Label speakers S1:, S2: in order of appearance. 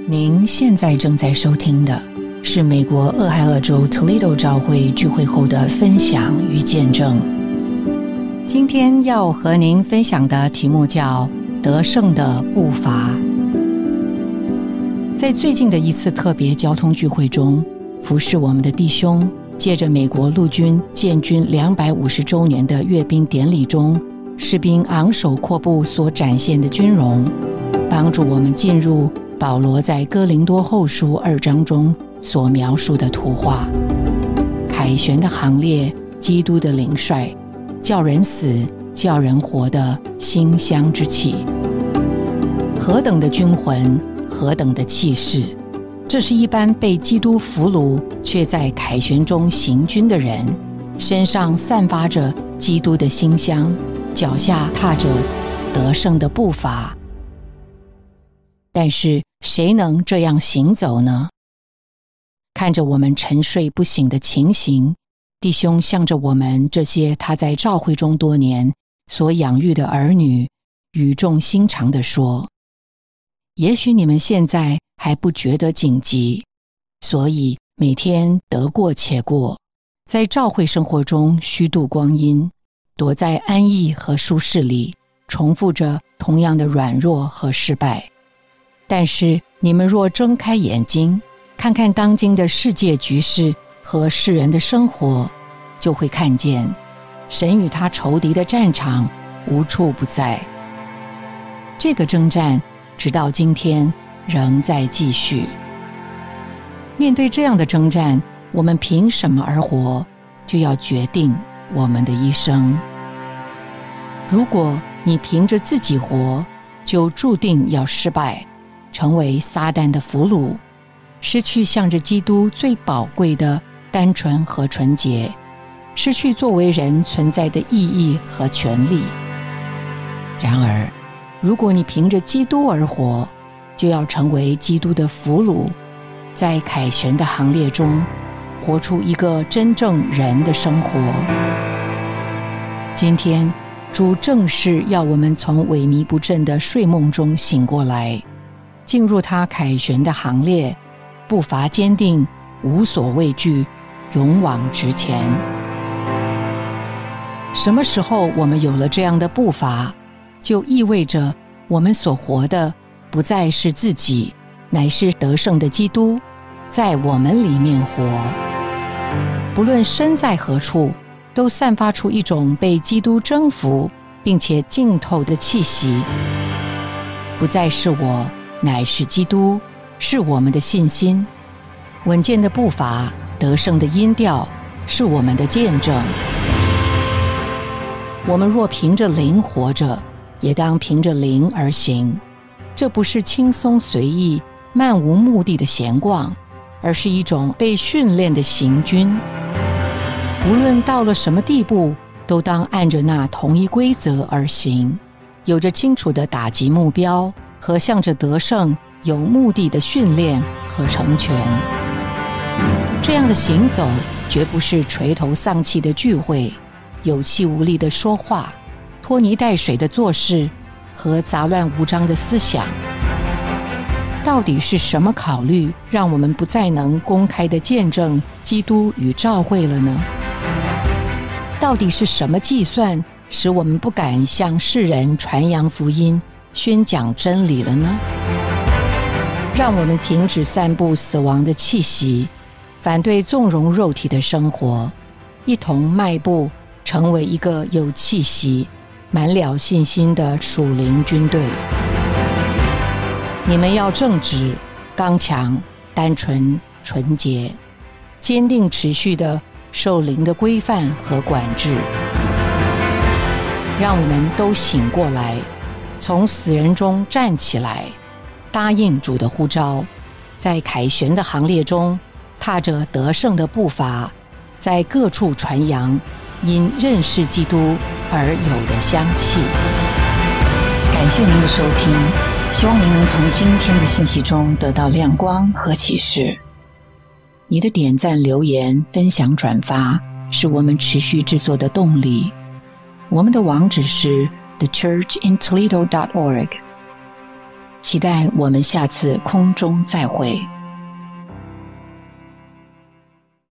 S1: 您现在正在收听的是美国俄亥俄州 Toledo 教会聚会后的分享与见证。今天要和您分享的题目叫得胜的步伐。在最近的一次特别交通聚会中，服侍我们的弟兄借着美国陆军建军250周年的阅兵典礼中士兵昂首阔步所展现的军容，帮助我们进入保罗在哥林多后书2章中所描述的图画。凯旋的行列，基督的领帅，叫人死叫人活的馨香之气。何等的军魂，何等的气势，这是一般被基督俘虏却在凯旋中行军的人身上散发着基督的馨香，脚下踏着得胜的步伐。但是谁能这样行走呢？看着我们沉睡不醒的情形，弟兄向着我们这些他在召会中多年所养育的儿女语重心长地说，也许你们现在还不觉得紧急，所以每天得过且过，在召会生活中虚度光阴，躲在安逸和舒适里，重复着同样的软弱和失败。但是你们若睁开眼睛，看看当今的世界局势和世人的生活，就会看见神与他仇敌的战场无处不在。这个征战直到今天仍在继续。面对这样的征战，我们凭什么而活，就要决定我们的一生。如果你凭着自己活，就注定要失败，成为撒旦的俘虏，失去向着基督最宝贵的单纯和纯洁，失去作为人存在的意义和权利。然而，如果你凭着基督而活，就要成为基督的俘虏，在凯旋的行列中活出一个真正人的生活。今天主正是要我们从萎靡不振的睡梦中醒过来，进入他凯旋的行列，步伐坚定，无所畏惧，勇往直前。什么时候我们有了这样的步伐，就意味着我们所活的不再是自己，乃是得胜的基督在我们里面活。不论身在何处，都散发出一种被基督征服并且浸透的气息。不再是我，乃是基督，是我们的信心。稳健的步伐，得胜的音调，是我们的见证。我们若凭着灵活着，也当凭着灵而行。这不是轻松随意、漫无目的的闲逛，而是一种被训练的行军。无论到了什么地步，都当按着那同一规则而行，有着清楚的打击目标和向着得胜有目的的训练和成全。这样的行走绝不是垂头丧气的聚会，有气无力的说话，拖泥带水的做事和杂乱无章的思想。到底是什么考虑让我们不再能公开地见证基督与召会了呢？到底是什么计算使我们不敢向世人传扬福音，宣讲真理了呢？让我们停止散布死亡的气息，反对纵容肉体的生活，一同迈步成为一个有气息、满了信心的属灵军队。你们要正直、刚强、单纯、纯洁，坚定持续地受灵的规范和管制。让我们都醒过来，从死人中站起来，答应主的呼召，在凯旋的行列中踏着得胜的步伐，在各处传扬因认识基督而有的香气。感谢您的收听，希望您能从今天的信息中得到亮光和启示。你的点赞、留言、分享、转发是我们持续制作的动力。我们的网址是thechurchintoledo.org。期待我们下次空中再会。